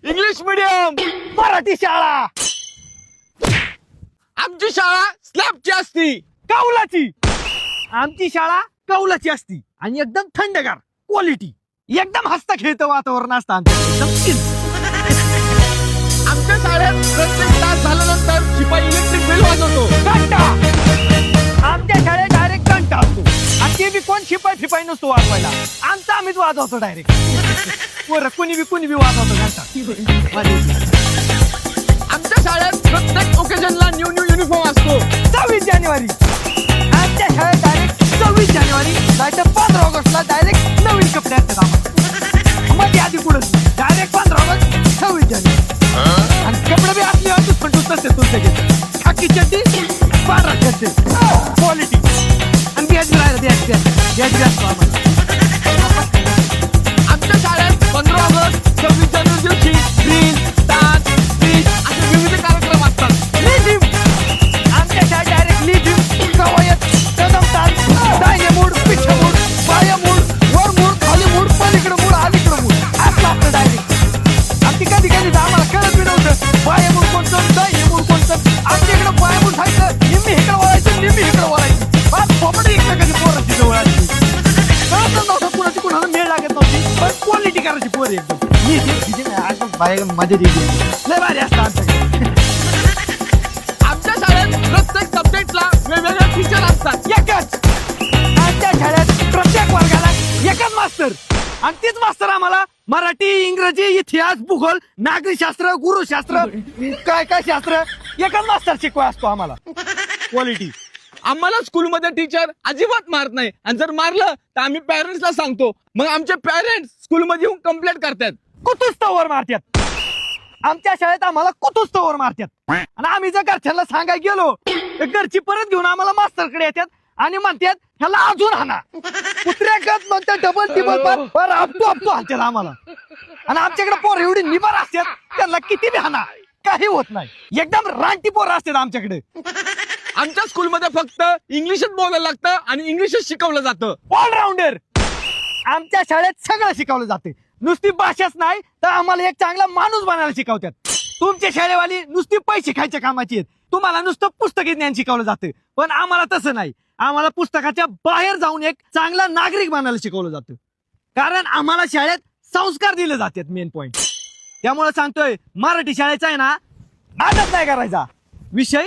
English medium, Marathi शाळा, आमची शाळा स्लॅबची असती. कौलाची. आमची शाळा कौलाची असती आणि एकदम थंडगार क्वालिटी, एकदम हसता खेळतं वातावरण असतं आमच्याकडे, एकदम chill. आमच्या शाळेत प्रत्येक तास झाल्यानंतर शिपाई इलेक्ट्रिक बेल वाजवतो. घंटा. आमच्या शाळेत डायरेक्ट घंटा असतो आणि ते बी कोण शिपाई फिपाई नसतो वाजवायला, आमचा आम्हीच वाजवतो डायरेक्ट. बरं कुणी बी वाजवतो घंटा. आमच्या शाळेत प्रत्येक ओकेजनला न्यू युनिफॉर्म असतो. 26 जानेवारी. आमच्या शाळेत डायरेक्ट 26 जानेवारी नाहीतर 15 ऑगस्टला डायरेक्ट नवीन कपडे असतात आम्हाला. मध्ये आधी पुढे डायरेक्ट 15 ऑगस्ट 26 जानेवारी. आणि कपडे बी असले होते पण तसे तुमचे घेते. खाकी चड्डी 12 करते क्वालिटी आणि ब्याज राहिला ब्याज असतो आम्हाला. आमच्या शाळेत 15 ऑगस्ट 26 जानेवारी दिवशी ड्रिल, डान्स, स्पीच असे विविध कार्यक्रम असतात. लिजिम. आमच्या शाळेत डायरेक्ट लिजिम, कवायत, कदम ताल, दाहिने मूड, पिछे मूड, बाया मूड, वर मूड, खाली मूड, पलीकडे मूड, अलीकडे मूड असं आपलं डायरेक्ट. आमची कधी आम्हाला कळत बी नव्हतं बाया मूड कोणतं, दाहिने मूड कोणतं. आमच्या इकडे बाया मूड खायचं, निम्मी इकडे वळायचं, निम्मी इकडे वळायची. फोपडी एकमेकाची पोराची जवळ आली. कळतच नव्हतं कुणाची कुणाला मेळ लागत नव्हती, पण क्वालिटी करायची पोर एकदम. बाया मजा दिली लय भारी असतं आमच्याकडे. आमच्या शाळेत प्रत्येक सब्जेक्टला वेगवेगळे टीचर असतात. एकच. आमच्या शाळेत प्रत्येक वर्गाला एकच मास्तर आणि तीच मास्तर आम्हाला मराठी, इंग्रजी, इतिहास, भूगोल, नागरिकशास्त्र, गुरुशास्त्र, काय शास्त्र एकच मास्तर शिकवा असतो आम्हाला. क्वालिटी. आम्हाला स्कूलमध्ये टीचर अजिबात मारत नाही आणि जर मारलं तर आम्ही पॅरेंट्सला सांगतो. मग आमचे पॅरेंट्स स्कूलमध्ये येऊन कंप्लेंट करतात. कुतुस्तवर मारतात. आमच्या शाळेत आम्हाला कुतुस्तवर मारतात आणि आम्ही जर घरच्यांना सांगायला गेलो तर घरची परत घेऊन आम्हाला मास्तरकडे येतात आणि म्हणतात ह्याला अजून हाना. कुत्र्यागत म्हणतात डबल टिबल आपतो हाणतात आम्हाला. आणि आमच्याकडे पोर एवढी निबार असतात त्यांना किती बी हाना काही होत नाही. एकदम रानटी पोरं असतात आमच्याकडे. आमच्या स्कूलमध्ये फक्त इंग्लिशच बोलायला लागतं आणि इंग्लिशच शिकवलं जातं. ऑलराऊंडर. आमच्या शाळेत सगळं शिकवलं जाते. नुसती भाषाच नाही तर आम्हाला एक चांगला माणूस बनायला शिकवतात. तुमच्या शाळेवाली नुसती पैसे खायच्या कामाची आहेत. तुम्हाला नुसतं पुस्तकी ज्ञान शिकवलं जातं पण आम्हाला तसं नाही. आम्हाला पुस्तकाच्या बाहेर जाऊन एक चांगला नागरिक बनायला शिकवलं जातं. कारण आम्हाला शाळेत संस्कार दिले जातात मेन पॉइंट. त्यामुळे सांगतोय मराठी शाळेचा आहे ना नाटक नाही करायचा. विषय